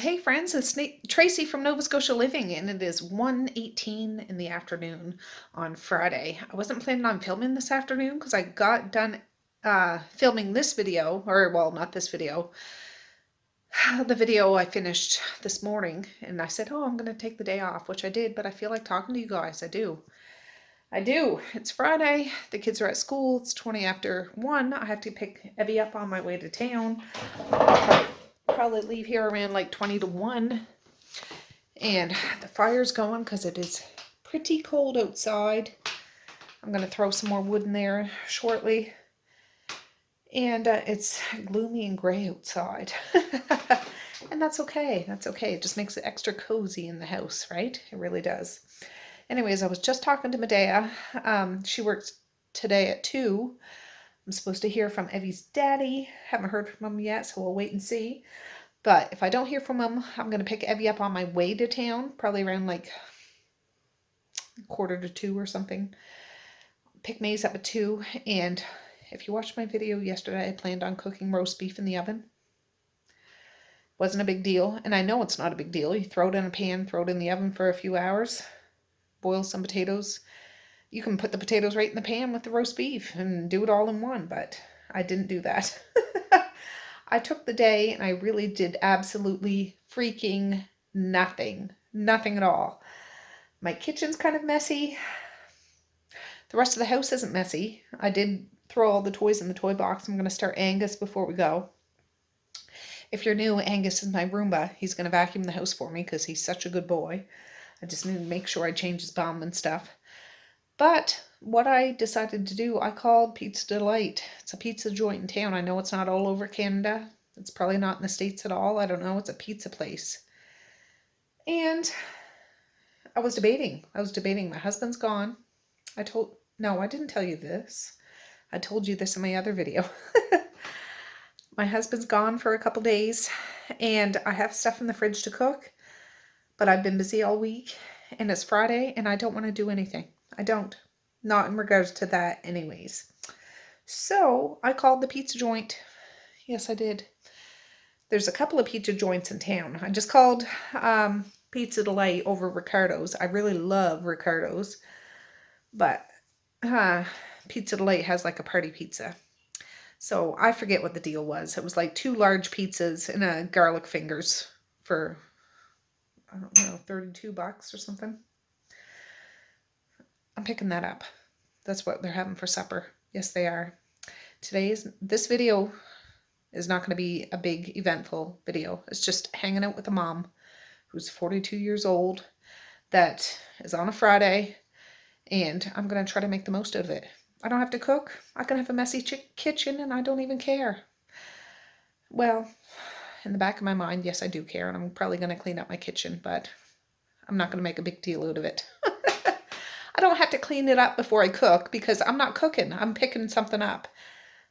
Hey friends, it's Tracy from Nova Scotia Living, and it is 1:18 in the afternoon on Friday. I wasn't planning on filming this afternoon because I got done filming this video, or well, not this video, the video I finished this morning, and I said, oh, I'm going to take the day off, which I did, but I feel like talking to you guys. I do. It's Friday. The kids are at school. It's 20 after 1. I have to pick Evie up on my way to town. Probably leave here around like 20 to 1. And the fire's going because it is pretty cold outside. I'm going to throw some more wood in there shortly. And it's gloomy and gray outside. And that's okay. That's okay. It just makes it extra cozy in the house, right? It really does. Anyways, I was just talking to Medea. She works today at 2. I'm supposed to hear from Evie's daddy. Haven't heard from him yet, so we'll wait and see. But if I don't hear from him, I'm going to pick Evie up on my way to town, probably around like 1:45 or something. Pick Maze up at 2, and if you watched my video yesterday, I planned on cooking roast beef in the oven. Wasn't a big deal, and I know it's not a big deal. You throw it in a pan, throw it in the oven for a few hours, boil some potatoes. You can put the potatoes right in the pan with the roast beef and do it all in one, but I didn't do that. I took the day and I really did absolutely freaking nothing. Nothing at all. My kitchen's kind of messy. The rest of the house isn't messy. I did throw all the toys in the toy box. I'm going to start Angus before we go. If you're new, Angus is my Roomba. He's going to vacuum the house for me because he's such a good boy. I just need to make sure I change his bum and stuff. But what I decided to do, I called Pizza Delight. It's a pizza joint in town. I know it's not all over Canada. It's probably not in the States at all. I don't know. It's a pizza place. And I was debating. My husband's gone. No, I didn't tell you this. I told you this in my other video. My husband's gone for a couple days, and I have stuff in the fridge to cook, but I've been busy all week, and it's Friday, and I don't want to do anything. I don't. Not in regards to that anyways. So I called the pizza joint. Yes, I did. There's a couple of pizza joints in town. I just called Pizza Delight over Ricardo's. I really love Ricardo's. But Pizza Delight has like a party pizza. So I forget what the deal was. It was like 2 large pizzas and a garlic fingers for, I don't know, $32 or something. I'm picking that up. That's what they're having for supper. Yes, they are. This video is not going to be a big eventful video. It's just hanging out with a mom who's 42 years old that is on a Friday, and I'm going to try to make the most of it. I don't have to cook. I can have a messy kitchen, and I don't even care. Well, in the back of my mind, yes, I do care, and I'm probably going to clean up my kitchen, but I'm not going to make a big deal out of it. I don't have to clean it up before I cook because I'm not cooking. I'm picking something up.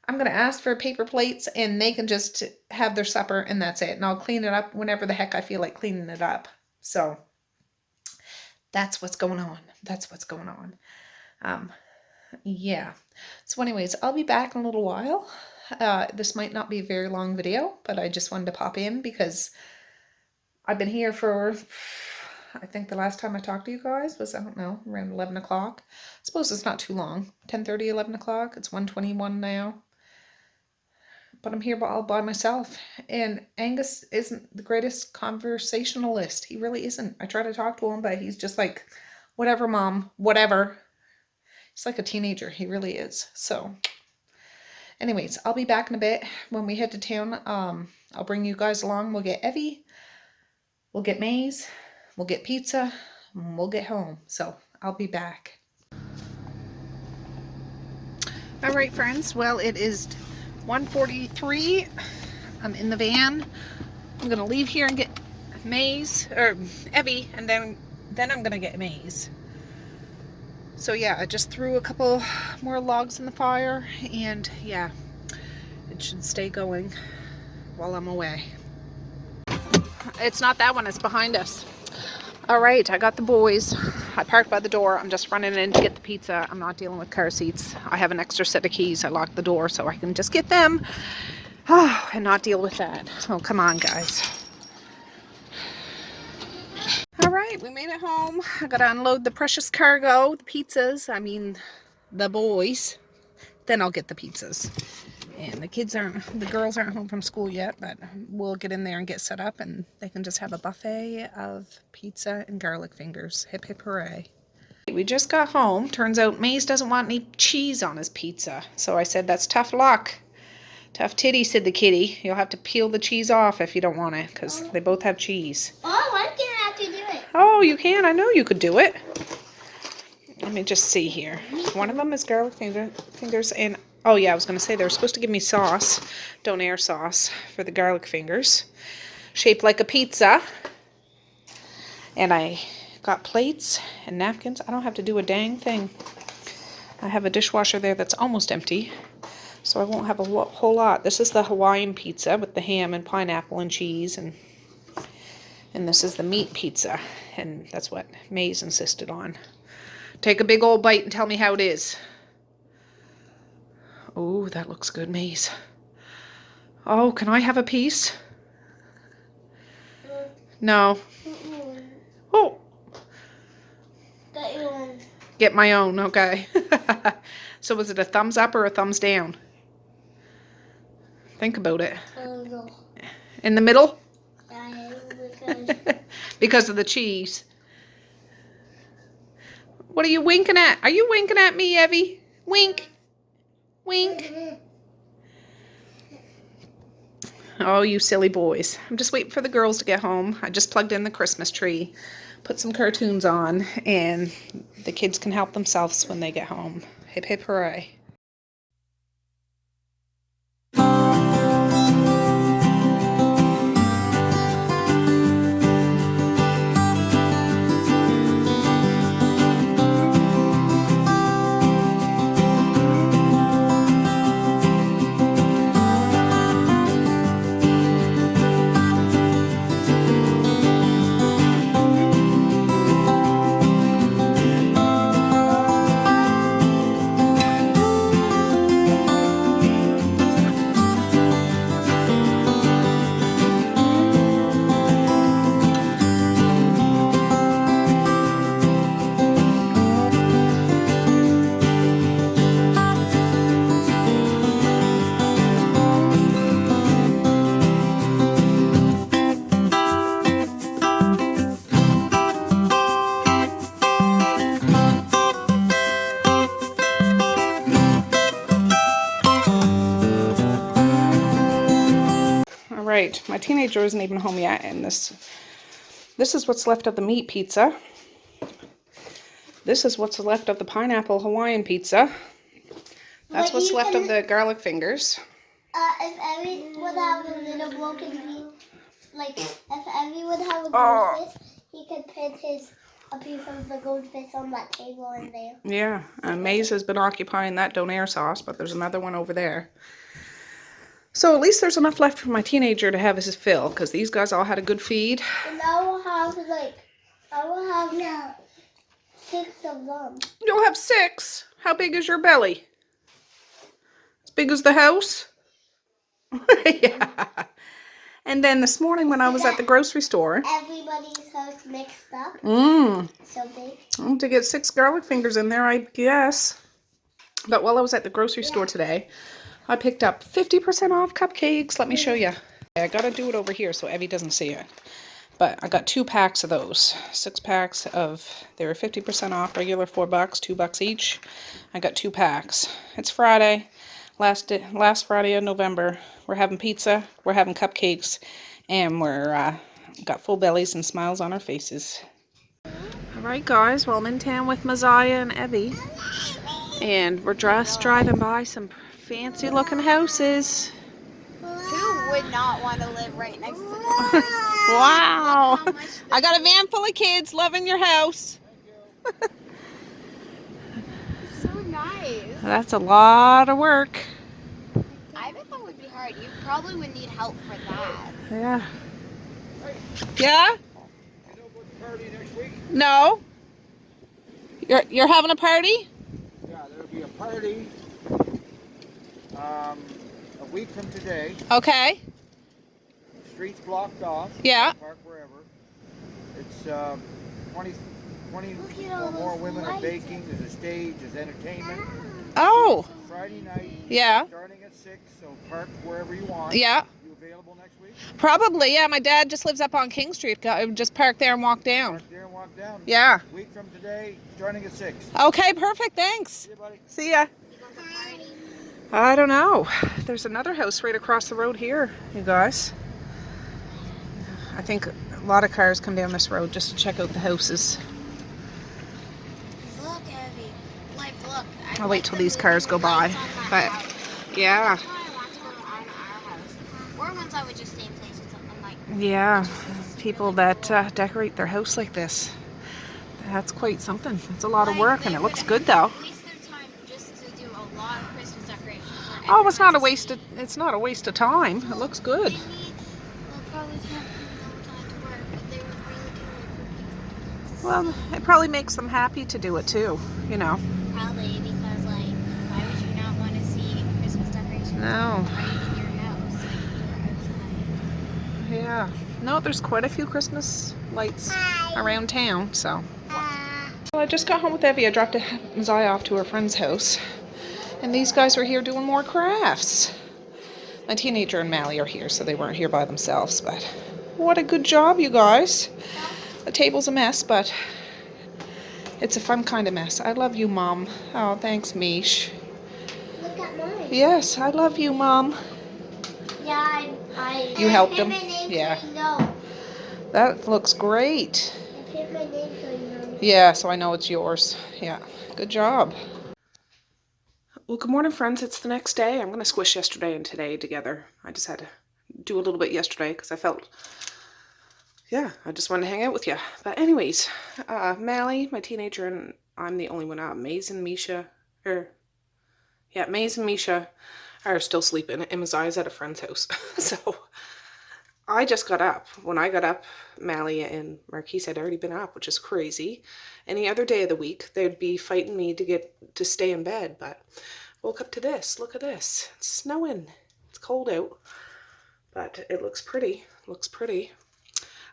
I'm going to ask for paper plates and they can just have their supper and that's it. And I'll clean it up whenever the heck I feel like cleaning it up. So that's what's going on. Yeah. So anyways, I'll be back in a little while. This might not be a very long video, but I just wanted to pop in because I've been here for... I think the last time I talked to you guys was, I don't know, around 11 o'clock. I suppose it's not too long. 10:30, 11 o'clock. It's 1:21 now. But I'm here all by myself. And Angus isn't the greatest conversationalist. He really isn't. I try to talk to him, but he's just like, whatever, Mom, whatever. He's like a teenager. He really is. So, anyways, I'll be back in a bit. When we head to town, I'll bring you guys along. We'll get Evie. We'll get Maze. We'll get pizza, and we'll get home. So I'll be back. All right, friends. Well, it is 1:43. I'm in the van. I'm going to leave here and get Evie, and then I'm going to get Maze. So yeah, I just threw a couple more logs in the fire, and yeah, it should stay going while I'm away. It's not that one, it's behind us. All right, I got the boys. I parked by the door. I'm just running in to get the pizza. I'm not dealing with car seats. I have an extra set of keys. I locked the door so I can just get them and not deal with that. Oh, come on, guys. right, we made it home. I gotta unload the precious cargo, the pizzas, I mean the boys. Then I'll get the pizzas. And the girls aren't home from school yet, but we'll get in there and get set up and they can just have a buffet of pizza and garlic fingers. Hip hip hooray. We just got home. Turns out Maze doesn't want any cheese on his pizza. So I said, that's tough luck. Tough titty, said the kitty. You'll have to peel the cheese off if you don't want it, because they both have cheese. Oh, I can actually do it. Oh, you can? I know you could do it. Let me just see here. One of them is garlic fingers, and oh yeah, I was going to say they were supposed to give me sauce, donair sauce, for the garlic fingers. Shaped like a pizza. And I got plates and napkins. I don't have to do a dang thing. I have a dishwasher there that's almost empty, so I won't have a whole lot. This is the Hawaiian pizza with the ham and pineapple and cheese, and this is the meat pizza, and that's what Maze insisted on. Take a big old bite and tell me how it is. Oh, that looks good, Maze. Oh, can I have a piece? No. Oh. Get your own. Get my own, okay. So was it a thumbs up or a thumbs down? Think about it. In the middle? Because of the cheese. What are you winking at? Are you winking at me, Evie? Wink. Wink. Oh, you silly boys. I'm just waiting for the girls to get home. I just plugged in the Christmas tree, put some cartoons on, and the kids can help themselves when they get home. Hip hip hooray. Right, my teenager isn't even home yet, and this is what's left of the meat pizza. This is what's left of the pineapple Hawaiian pizza. That's what's left of the garlic fingers. If Evie would have a little broken piece, like if Evie would have a goldfish, he could put a piece of the goldfish on that table in there. Yeah, Maze has been occupying that donair sauce, but there's another one over there. So at least there's enough left for my teenager to have his fill, because these guys all had a good feed. And I will have 6 of them. You'll have 6? How big is your belly? As big as the house? Yeah. And then this morning when I was at the grocery store. Everybody's house mixed up. So big. To get 6 garlic fingers in there, I guess. But while I was at the grocery store today, I picked up 50% off cupcakes. Let me show you. I gotta do it over here so Evie doesn't see it. But I got 2 packs of those. 6 packs of, they were 50% off, regular $4, $2 each. I got 2 packs. It's Friday, last Friday of November. We're having pizza, we're having cupcakes, and we're got full bellies and smiles on our faces. Alright guys, well I'm in town with Messiah and Evie. And we're just driving by some fancy looking houses. Who would not want to live right next to this? Wow! I got a van full of kids loving your house. It's so nice. That's a lot of work. I bet that would be hard. You probably would need help for that. Yeah. Yeah? You know about the party next week? No. You're having a party? Yeah, there'll be a party a week from today. Okay. Streets blocked off. Yeah. Park wherever. It's 20 Look at all or more those women are lights. baking. There's a stage, there's entertainment. Oh, Friday night, yeah. starting at 6, so park wherever you want. Yeah. You available next week? Probably, yeah. My dad just lives up on King Street. Just park there and walk down. Park there and walk down. Yeah. Week from today, starting at 6. Okay, perfect. Thanks. See you, buddy. See ya. I don't know. There's another house right across the road here, you guys. I think a lot of cars come down this road just to check out the houses. Look, Abby. Like, look. I'll wait till these cars go by. But, yeah. That's why I want to go on our house. Or once I would just stay in place with something like. Yeah. People that decorate their house like this. That's quite something. It's a lot of work and it looks good though. Waste their time just to do a lot of Christmas decorations. Oh, it's not a waste of, it's not a waste of time. It looks good. They'll probably have no time to work, but they would really do it for people. Well, it probably makes them happy to do it too, you know. Probably because, like, why would you not want to see Christmas decorations No. right in your house? Like, or outside? Yeah. No, there's quite a few Christmas lights around town, so. Well, I just got home with Evie. I dropped Zaya off to her friend's house. And these guys were here doing more crafts. My teenager and Mally are here, so they weren't here by themselves, but what a good job, you guys. The table's a mess, but it's a fun kind of mess. I love you, Mom. Oh, thanks, Mish. Look at mine. Yes, I love you, Mom. Yeah, I You helped put him? my name Yeah. so you know. That looks great. I put my name so you know. Yeah, so I know it's yours. Yeah, good job. Well, good morning, friends. It's the next day. I'm going to squish yesterday and today together. I just had to do a little bit yesterday because I felt, yeah, I just wanted to hang out with you. But anyways, Mally, my teenager, and I'm the only one out. Maze and Misha are still sleeping, and Maziah's at a friend's house. So I just got up. When I got up, Mally and Marquise had already been up, which is crazy. Any other day of the week, they'd be fighting me to get to stay in bed, but woke up to this. Look at this. It's snowing. It's cold out, but it looks pretty. Looks pretty.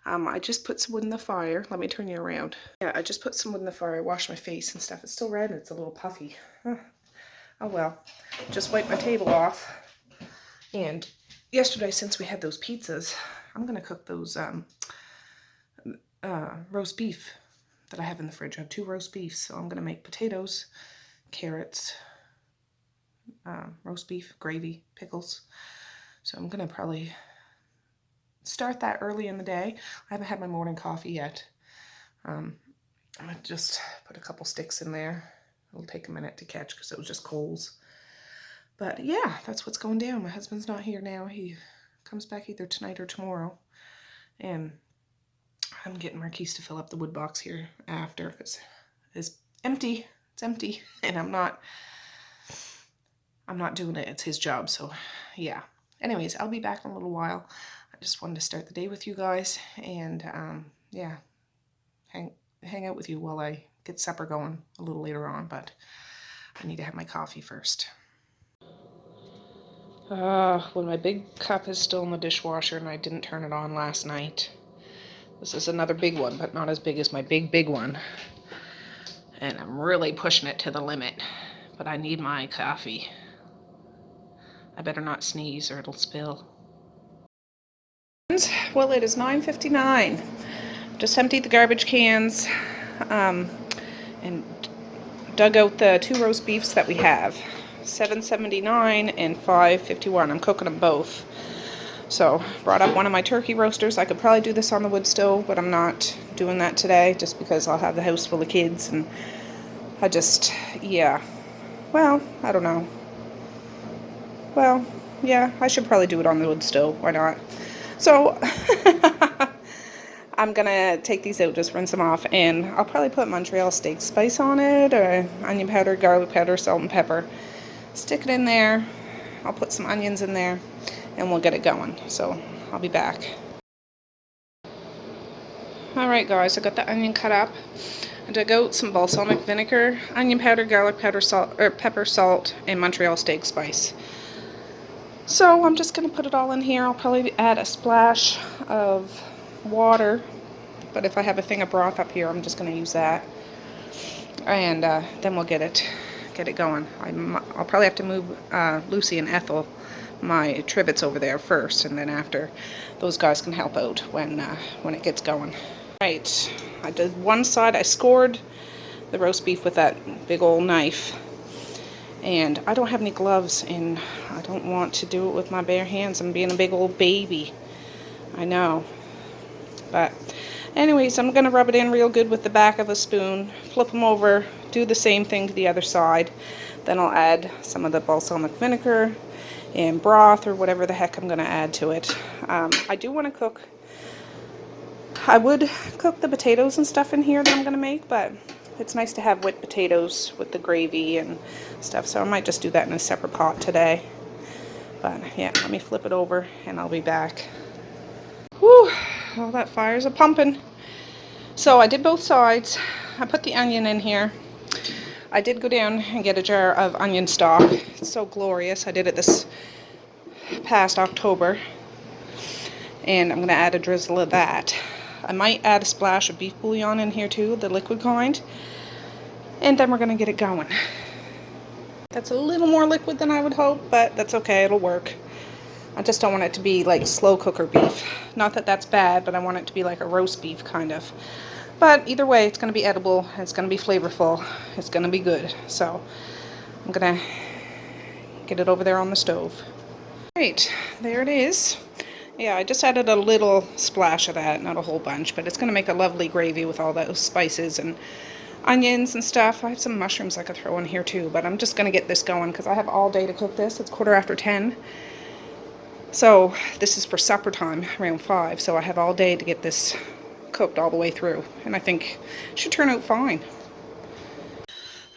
I just put some wood in the fire. Let me turn you around. Yeah, I just put some wood in the fire. I washed my face and stuff. It's still red and it's a little puffy. Huh. Oh well. Just wiped my table off. And yesterday, since we had those pizzas, I'm going to cook those roast beef that I have in the fridge. I have 2 roast beefs, so I'm going to make potatoes, carrots, roast beef, gravy, pickles. So I'm going to probably start that early in the day. I haven't had my morning coffee yet. I just put a couple sticks in there. It'll take a minute to catch because it was just coals. But yeah, that's what's going down. My husband's not here now. He comes back either tonight or tomorrow. And I'm getting Marquise to fill up the wood box here after because it's empty. It's empty. And I'm not doing it. It's his job. So yeah. Anyways, I'll be back in a little while. I just wanted to start the day with you guys and yeah, hang out with you while I get supper going a little later on, but I need to have my coffee first. Well, my big cup is still in the dishwasher and I didn't turn it on last night. This is another big one, but not as big as my big one. And I'm really pushing it to the limit, but I need my coffee. I better not sneeze or it'll spill. Well, it is 9:59. Just emptied the garbage cans and dug out the 2 roast beefs that we have. $7.79 and $5.51. I'm cooking them both. So, brought up one of my turkey roasters. I could probably do this on the wood stove, but I'm not doing that today just because I'll have the house full of kids and I just, yeah. Well, I don't know. Well, yeah, I should probably do it on the wood stove. Why not? So, I'm gonna take these out, just rinse them off, and I'll probably put Montreal steak spice on it, or onion powder, garlic powder, salt and pepper. Stick it in there. I'll put some onions in there, and we'll get it going. So, I'll be back. Alright guys, I got the onion cut up. I dug out some balsamic vinegar, onion powder, garlic powder, salt, or pepper, salt, and Montreal steak spice. So I'm just going to put it all in here. I'll probably add a splash of water but if I have a thing of broth up here, I'm just going to use that. And then we'll get it going. I'll probably have to move Lucy and Ethel, my trivets, over there first, and then after, those guys can help out when it gets going. Right, I did one side. I scored the roast beef with that big old knife, and I don't have any gloves, and I don't want to do it with my bare hands. I'm being a big old baby. I know, but anyways, I'm going to rub it in real good with the back of a spoon, flip them over, do the same thing to the other side. Then I'll add some of the balsamic vinegar and broth or whatever the heck I'm going to add to it. I do want to cook, I would cook the potatoes and stuff in here that I'm going to make, but it's nice to have wet potatoes with the gravy and stuff, so I might just do that in a separate pot today. But yeah, let me flip it over and I'll be back. Whew, all that fire's a pumping. So I did both sides. I put the onion in here. I did go down and get a jar of onion stock. It's so glorious. I did it this past October. And I'm going to add a drizzle of that. I might add a splash of beef bouillon in here too, the liquid kind. And then we're going to get it going. That's a little more liquid than I would hope, but that's okay, it'll work. I just don't want it to be like slow cooker beef. Not that that's bad, but I want it to be like a roast beef kind of. But either way, it's going to be edible, it's going to be flavorful, it's going to be good. So I'm going to get it over there on the stove. Right, there it is. Yeah, I just added a little splash of that, not a whole bunch, but it's going to make a lovely gravy with all those spices and onions and stuff. I have some mushrooms I could throw in here too, but I'm just going to get this going because I have all day to cook this. It's 10:15. So this is for supper time, around 5, so I have all day to get this cooked all the way through, and I think it should turn out fine.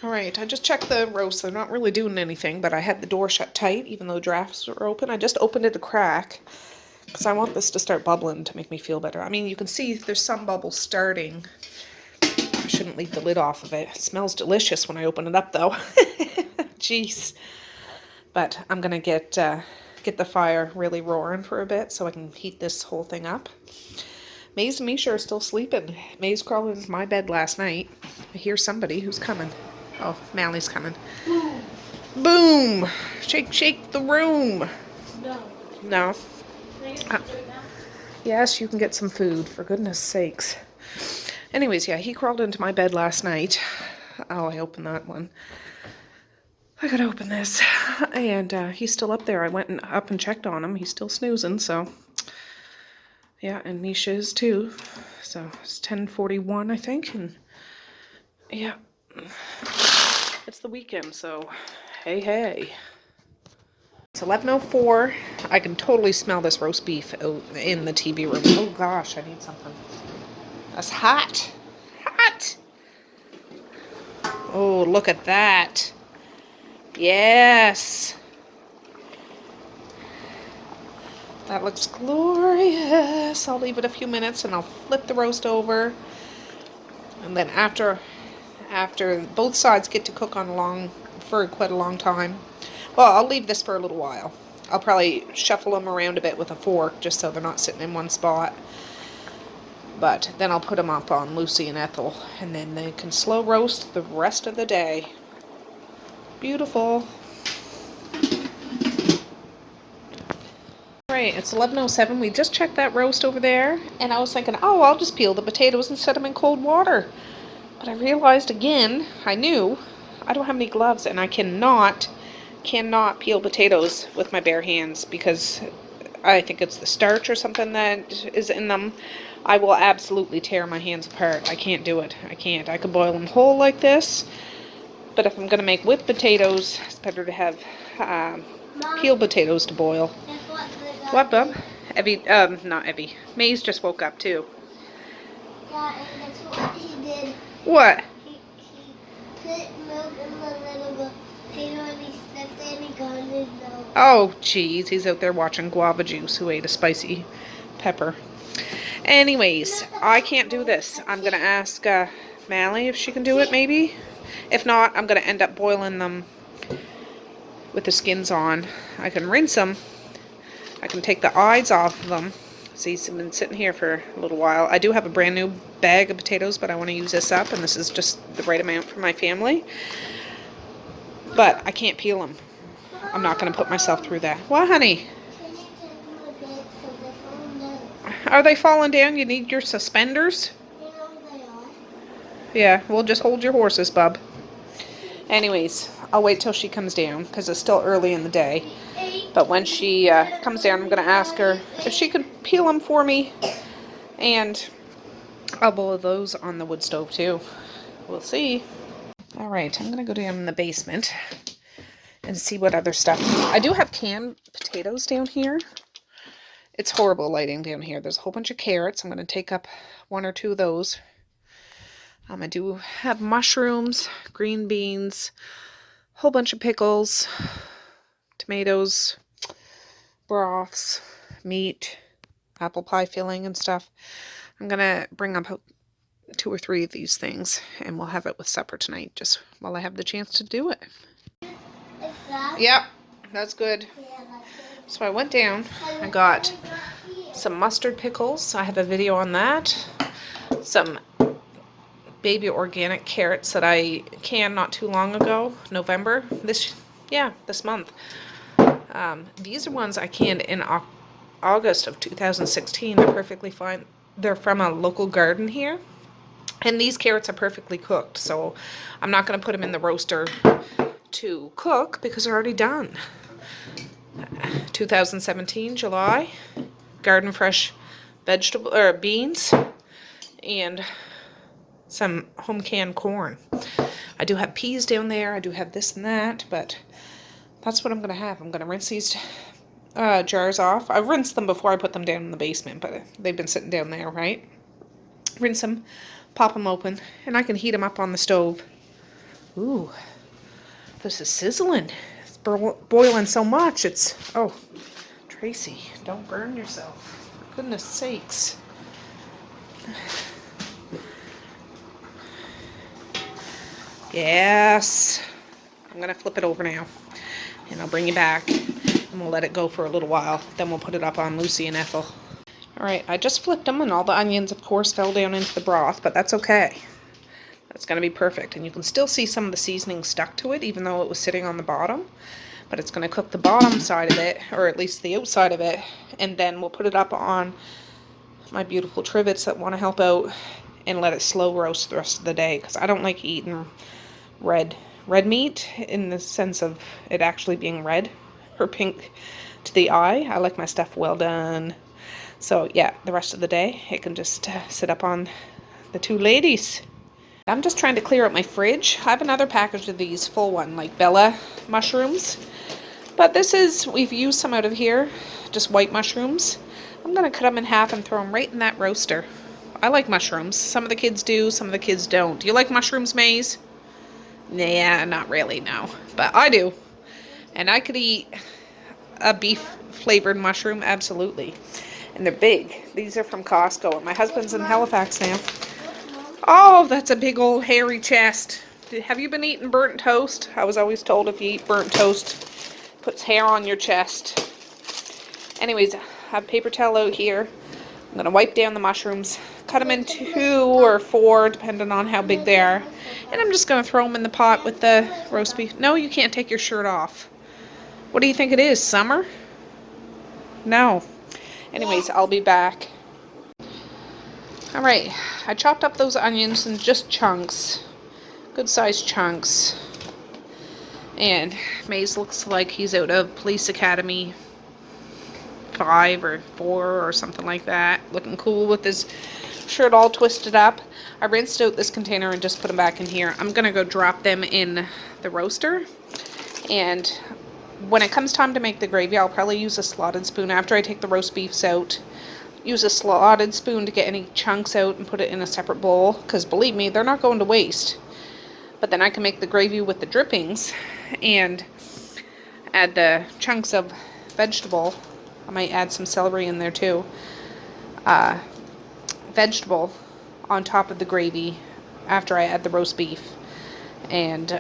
Alright, I just checked the roast. They're not really doing anything, but I had the door shut tight, even though drafts were open. I just opened it a crack, because I want this to start bubbling to make me feel better. I mean, you can see there's some bubbles starting. I shouldn't leave the lid off of it. It smells delicious when I open it up, though. Jeez. But I'm going to get the fire really roaring for a bit so I can heat this whole thing up. Maze and Misha are still sleeping. Maze crawled into my bed last night. I hear somebody who's coming. Oh, Mally's coming. Boom! Boom! Shake, shake the room! No. No? Yes, you can get some food, for goodness sakes. Anyways, yeah, he crawled into my bed last night. Oh, I opened that one. I gotta open this. And he's still up there. I went up and checked on him. He's still snoozing, so. Yeah, and Misha is too. So it's 10:41, I think. And yeah, it's the weekend, so hey, hey. It's 11:04. I can totally smell this roast beef out in the TV room. Oh gosh, I need something. That's hot. Hot. Oh, look at that. Yes. That looks glorious. I'll leave it a few minutes and I'll flip the roast over. And then after both sides get to cook on for quite a long time. Well, I'll leave this for a little while. I'll probably shuffle them around a bit with a fork just so they're not sitting in one spot. But then I'll put them up on Lucy and Ethel, and then they can slow roast the rest of the day. Beautiful. Alright, it's 11:07. We just checked that roast over there, and I was thinking, oh, I'll just peel the potatoes and set them in cold water. But I realized again, I knew, I don't have any gloves, and I cannot peel potatoes with my bare hands because I think it's the starch or something that is in them. I will absolutely tear my hands apart. I can't do it. I can't. I could boil them whole like this, but if I'm going to make whipped potatoes, it's better to have peeled potatoes to boil. What, bub? Evie, not Evie. Maze just woke up too. Yeah, and that's what he did. What? He put milk in the little potato and he sniffed it and he got in his nose. Oh, jeez. He's out there watching Guava Juice, who ate a spicy pepper. Anyways, I can't do this. I'm going to ask Mally if she can do it, maybe. If not, I'm going to end up boiling them with the skins on. I can rinse them. I can take the eyes off of them See, it's been sitting here for a little while. I do have a brand new bag of potatoes, but I want to use this up, and this is just the right amount for my family. But I can't peel them. I'm not going to put myself through that. What, honey? Can you take them a bit so they fall down? Are they falling down? You need your suspenders? You know they are. Yeah, we'll just hold your horses, bub. Anyways, I'll wait till she comes down because it's still early in the day. But when she comes down, I'm going to ask her if she could peel them for me. And I'll boil those on the wood stove too. We'll see. All right, I'm going to go down in the basement and see what other stuff. I do have canned potatoes down here. It's horrible lighting down here. There's a whole bunch of carrots. I'm going to take up 1 or 2 of those. I do have mushrooms, green beans, a whole bunch of pickles, tomatoes, broths, meat, apple pie filling and stuff. I'm going to bring up 2 or 3 of these things and we'll have it with supper tonight just while I have the chance to do it. Is that? Yep, that's good. Yeah, that's good. So I went down, I got some mustard pickles. I have a video on that. Some baby organic carrots that I canned not too long ago, November, this month. These are ones I canned in August of 2016. They're perfectly fine. They're from a local garden here. And these carrots are perfectly cooked, so I'm not going to put them in the roaster to cook because they're already done. 2017, July, garden fresh vegetable or beans and some home canned corn. I do have peas down there. I do have this and that, but that's what I'm going to have. I'm going to rinse these jars off. I've rinsed them before I put them down in the basement, but they've been sitting down there, right? Rinse them, pop them open, and I can heat them up on the stove. Ooh, this is sizzling. It's boiling so much. It's, oh, Tracy, don't burn yourself. For goodness sakes. Yes. I'm going to flip it over now. And I'll bring you back. And we'll let it go for a little while. Then we'll put it up on Lucy and Ethel. Alright, I just flipped them and all the onions, of course, fell down into the broth. But that's okay. That's going to be perfect. And you can still see some of the seasoning stuck to it, even though it was sitting on the bottom. But it's going to cook the bottom side of it, or at least the outside of it. And then we'll put it up on my beautiful trivets that want to help out. And let it slow roast the rest of the day. Because I don't like eating red meat in the sense of it actually being red or pink to the eye. I like my stuff well done. So yeah, the rest of the day it can just sit up on the 2 ladies. I'm just trying to clear out my fridge. I have another package of these full one, like Bella mushrooms. But this is, we've used some out of here, just white mushrooms. I'm going to cut them in half and throw them right in that roaster. I like mushrooms. Some of the kids do, some of the kids don't. Do you like mushrooms, Maze? Nah, not really, no. But I do. And I could eat a beef flavored mushroom, absolutely. And they're big. These are from Costco. And my husband's in Halifax now. Oh, that's a big old hairy chest. Have you been eating burnt toast? I was always told if you eat burnt toast, it puts hair on your chest. Anyways, I have paper towel out here. I'm going to wipe down the mushrooms. Cut them in 2 or 4, depending on how big they are. And I'm just going to throw them in the pot with the roast beef. No, you can't take your shirt off. What do you think it is, summer? No. Anyways, I'll be back. Alright, I chopped up those onions in just chunks. Good sized chunks. And Maze looks like he's out of Police Academy 5 or 4 or something like that. Looking cool with his shirt all twisted up. I rinsed out this container and just put them back in here. I'm going to go drop them in the roaster. And when it comes time to make the gravy, I'll probably use a slotted spoon after I take the roast beefs out. Use a slotted spoon to get any chunks out and put it in a separate bowl. Because believe me, they're not going to waste. But then I can make the gravy with the drippings and add the chunks of vegetable. I might add some celery in there too. Vegetable on top of the gravy after I add the roast beef. And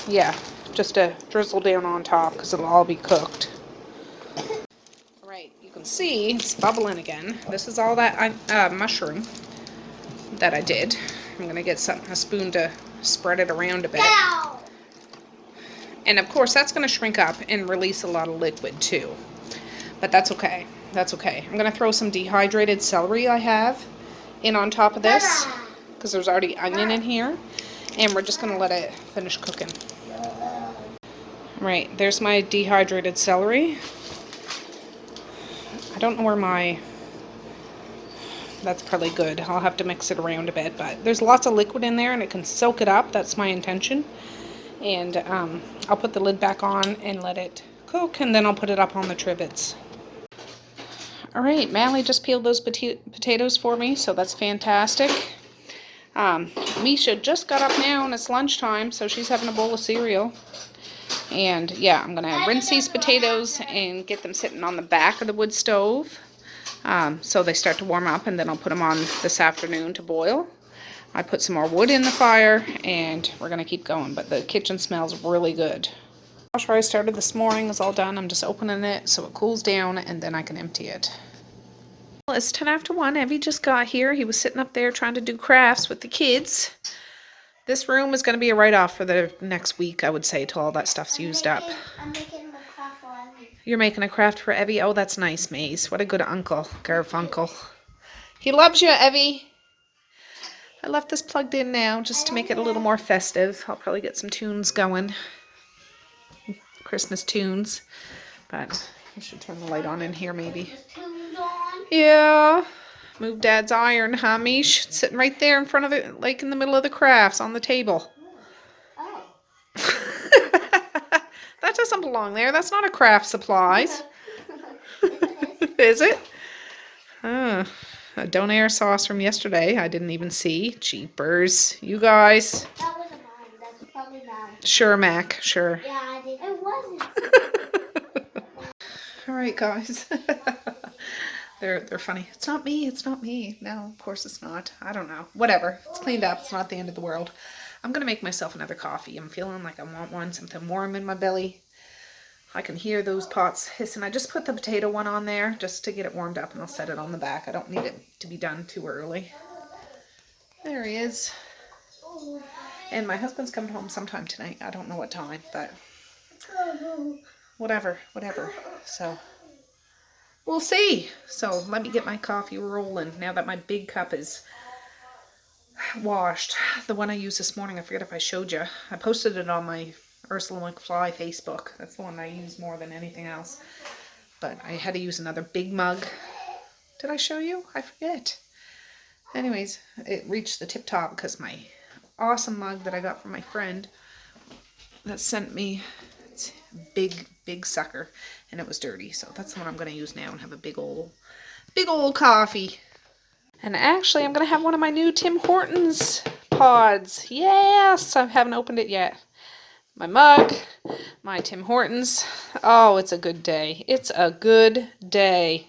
yeah, just to drizzle down on top because it'll all be cooked. Right, you can see it's bubbling again. This is all that mushroom that I did. I'm gonna get a spoon to spread it around a bit. Ow! And of course that's gonna shrink up and release a lot of liquid too. But that's okay, that's okay. I'm gonna throw some dehydrated celery I have in on top of this, because there's already onion in here. And we're just gonna let it finish cooking. Right, there's my dehydrated celery. I don't know where that's probably good. I'll have to mix it around a bit, but there's lots of liquid in there and it can soak it up. That's my intention. And I'll put the lid back on and let it cook, and then I'll put it up on the trivets. All right, Mally just peeled those potatoes for me, so that's fantastic. Misha just got up now and it's lunchtime, so she's having a bowl of cereal. And yeah, I'm gonna rinse these potatoes and get them sitting on the back of the wood stove, so they start to warm up, and then I'll put them on this afternoon to boil. I put some more wood in the fire and we're gonna keep going, but the kitchen smells really good. The washer I started this morning is all done. I'm just opening it so it cools down and then I can empty it. Well, it's 10 after 1. Evie just got here. He was sitting up there trying to do crafts with the kids. This room is going to be a write-off for the next week, I would say, till all that stuff's used up. I'm making a craft for Evie. You're making a craft for Evie? Oh, that's nice, Maze. What a good uncle, Garfunkel. He loves you, Evie. I left this plugged in now just to make it a little more festive. I'll probably get some tunes going. Christmas tunes. But I should turn the light on in here, maybe. Yeah. Move Dad's iron, huh, Mish? It's sitting right there in front of it, like in the middle of the crafts on the table. Oh. That doesn't belong there. That's not a craft supplies. Is it? A donair sauce from yesterday. I didn't even see. Jeepers. You guys. That wasn't mine. That's probably mine. Sure, Mac. Sure. Yeah, I did. It wasn't. All right, guys. They're funny. It's not me. It's not me. No, of course it's not. I don't know. Whatever. It's cleaned up. It's not the end of the world. I'm going to make myself another coffee. I'm feeling like I want one. Something warm in my belly. I can hear those pots hissing. I just put the potato one on there just to get it warmed up, and I'll set it on the back. I don't need it to be done too early. There he is. And my husband's coming home sometime tonight. I don't know what time, but whatever. So we'll see. So let me get my coffee rolling now that my big cup is washed. The one I used this morning, I forget if I showed you. I posted it on my Ursula McFly Facebook. That's the one I use more than anything else. But I had to use another big mug. Did I show you? I forget. Anyways, it reached the tip top because my awesome mug that I got from my friend that sent me, it's a big sucker, and it was dirty. So that's the one I'm going to use now and have a big old coffee. And actually, I'm going to have one of my new Tim Hortons pods. Yes, I haven't opened it yet. My mug, my Tim Hortons. Oh, it's a good day. It's a good day.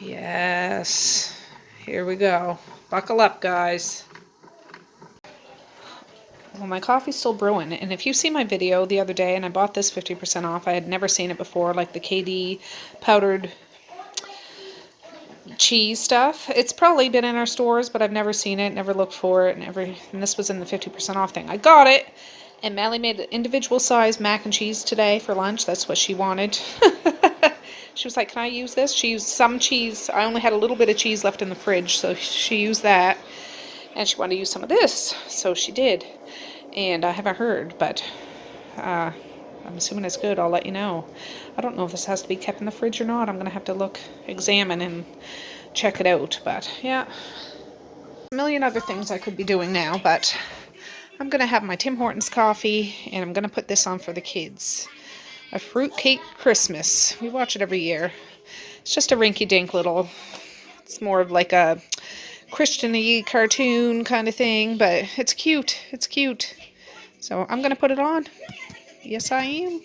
Yes. Here we go. Buckle up, guys. Well, my coffee's still brewing, and if you see my video the other day, and I bought this 50% off, I had never seen it before, like the KD powdered cheese stuff. It's probably been in our stores, but I've never seen it, never looked for it, and this was in the 50% off thing. I got it, and Mally made an individual size mac and cheese today for lunch. That's what she wanted. She was like, can I use this? She used some cheese. I only had a little bit of cheese left in the fridge, so she used that, and she wanted to use some of this, so she did. And I haven't heard, but I'm assuming it's good. I'll let you know. I don't know if this has to be kept in the fridge or not. I'm going to have to examine and check it out. But yeah, a million other things I could be doing now. But I'm going to have my Tim Hortons coffee, and I'm going to put this on for the kids. A fruitcake Christmas. We watch it every year. It's just a rinky-dink little, it's more of like a Christian-y cartoon kind of thing, but it's cute. It's cute. So I'm going to put it on. Yes, I am.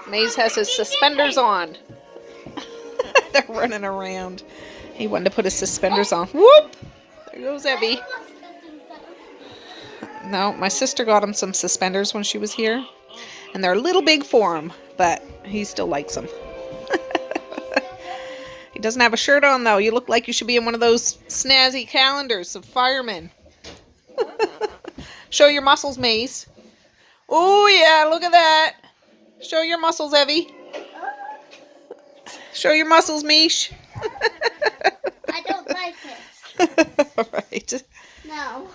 Maze has his suspenders on. They're running around. He wanted to put his suspenders on. Whoop! There goes Evie. No, my sister got him some suspenders when she was here. And they're a little big for him, but he still likes them. He doesn't have a shirt on, though. You look like you should be in one of those snazzy calendars of firemen. Show your muscles, Maze. Oh, yeah, look at that. Show your muscles, Evie. Show your muscles, Mish. I don't like it. All right. No.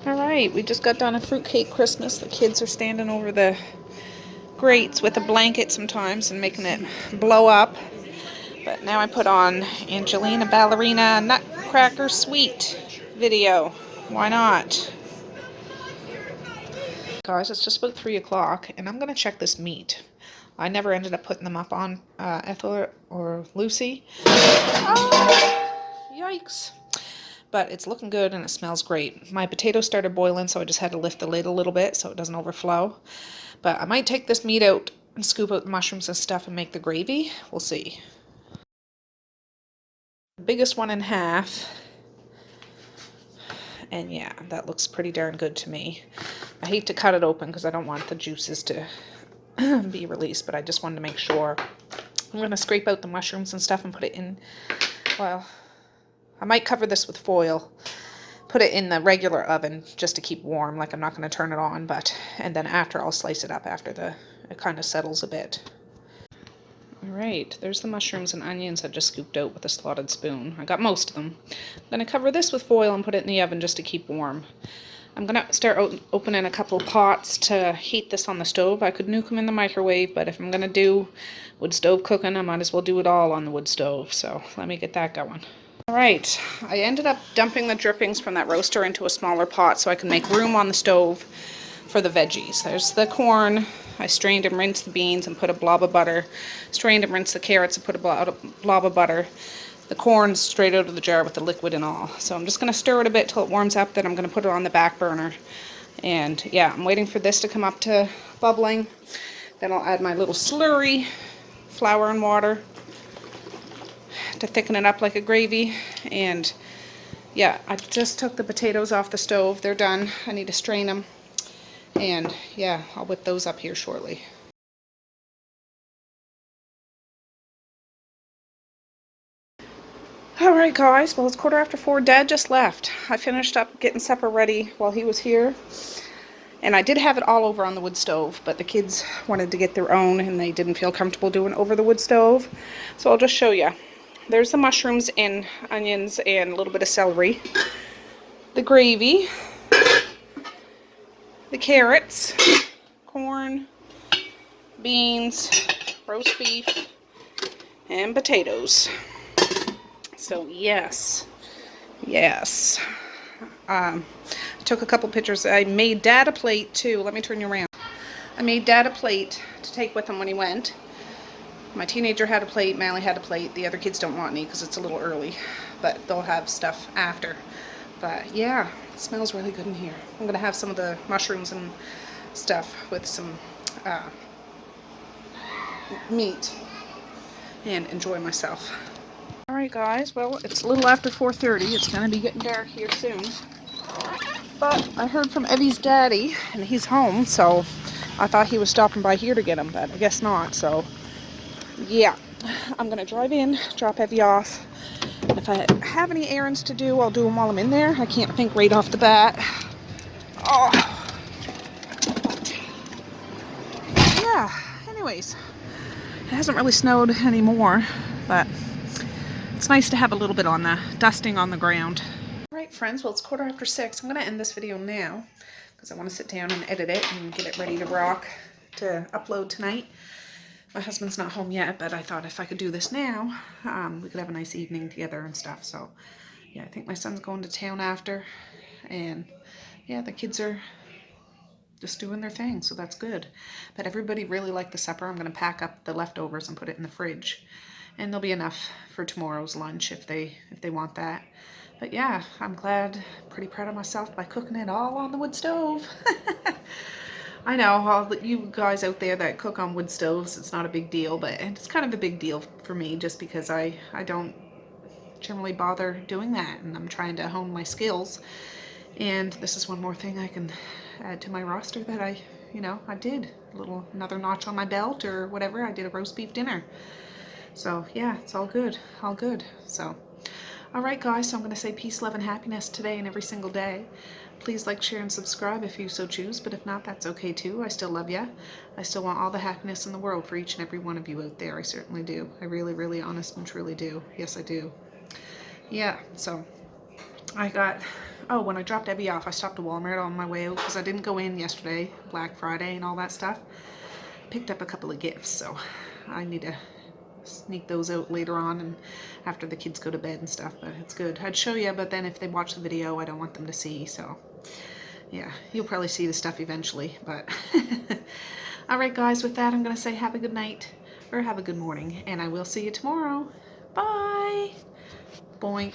All right, we just got done a fruitcake Christmas. The kids are standing over the grates with a blanket sometimes and making it blow up. But now I put on Angelina Ballerina Nutcracker Sweet video. Why not? Guys, it's just about 3 o'clock and I'm going to check this meat. I never ended up putting them up on Ethel or Lucy. Oh, yikes. But it's looking good and it smells great. My potatoes started boiling, so I just had to lift the lid a little bit so it doesn't overflow. But I might take this meat out and scoop out the mushrooms and stuff and make the gravy. We'll see. Biggest one in half, and yeah, that looks pretty darn good to me. I hate to cut it open because I don't want the juices to be released, but I just wanted to make sure. I'm going to scrape out the mushrooms and stuff and put it in, well, I might cover this with foil, put it in the regular oven just to keep warm, like I'm not going to turn it on, but, and then after I'll slice it up after it kind of settles a bit. Alright, there's the mushrooms and onions I just scooped out with a slotted spoon. I got most of them. I'm going to cover this with foil and put it in the oven just to keep warm. I'm going to start opening a couple pots to heat this on the stove. I could nuke them in the microwave, but if I'm going to do wood stove cooking, I might as well do it all on the wood stove. So let me get that going. Alright, I ended up dumping the drippings from that roaster into a smaller pot so I can make room on the stove for the veggies. There's the corn. I strained and rinsed the beans and put a blob of butter. Strained and rinsed the carrots and put a blob of butter. The corn straight out of the jar with the liquid and all. So I'm just going to stir it a bit till it warms up, then I'm going to put it on the back burner. And yeah, I'm waiting for this to come up to bubbling. Then I'll add my little slurry, flour and water, to thicken it up like a gravy. And yeah, I just took the potatoes off the stove. They're done. I need to strain them. And yeah, I'll whip those up here shortly. Alright guys, well it's 4:15. Dad just left. I finished up getting supper ready while he was here. And I did have it all over on the wood stove, but the kids wanted to get their own and they didn't feel comfortable doing it over the wood stove. So I'll just show you. There's the mushrooms and onions and a little bit of celery. The gravy. The carrots, corn, beans, roast beef, and potatoes. So yes, I took a couple pictures. I made Dad a plate too. Let me turn you around. I made Dad a plate to take with him when he went. My teenager had a plate, Mally had a plate. The other kids don't want any because it's a little early, but they'll have stuff after. But yeah, it smells really good in here. I'm going to have some of the mushrooms and stuff with some meat and enjoy myself. Alright guys, well it's a little after 4:30. It's going to be getting dark here soon. But I heard from Evie's daddy and he's home, so I thought he was stopping by here to get him, but I guess not. So yeah, I'm going to drive in, drop Evie off. If I have any errands to do, I'll do them while I'm in there. I can't think right off the bat. Oh. But, yeah, anyways. It hasn't really snowed anymore, but it's nice to have a little bit on the dusting on the ground. Alright friends, well it's 6:15. I'm going to end this video now because I want to sit down and edit it and get it ready to rock to upload tonight. My husband's not home yet, but I thought if I could do this now, we could have a nice evening together and stuff. So, yeah, I think my son's going to town after. And, yeah, the kids are just doing their thing, so that's good. But everybody really liked the supper. I'm going to pack up the leftovers and put it in the fridge. And there'll be enough for tomorrow's lunch if they want that. But, yeah, I'm pretty proud of myself by cooking it all on the wood stove. I know, all you guys out there that cook on wood stoves, it's not a big deal, but it's kind of a big deal for me just because I don't generally bother doing that, and I'm trying to hone my skills. And this is one more thing I can add to my roster that I did. Another notch on my belt or whatever. I did a roast beef dinner. So yeah, it's all good, all good. So, all right guys, so I'm going to say peace, love, and happiness today and every single day. Please like, share, and subscribe if you so choose, but if not, that's okay too. I still love you. I still want all the happiness in the world for each and every one of you out there. I certainly do. I really, really, honest and truly do. Yes, I do. Yeah, so I got, when I dropped Debbie off, I stopped at Walmart on my way out because I didn't go in yesterday, Black Friday and all that stuff. Picked up a couple of gifts, so I need to sneak those out later on and after the kids go to bed and stuff, but it's good. I'd show you, but then if they watch the video, I don't want them to see, so yeah, you'll probably see the stuff eventually, but alright guys, with that I'm going to say have a good night, or have a good morning, and I will see you tomorrow. Bye! Boink.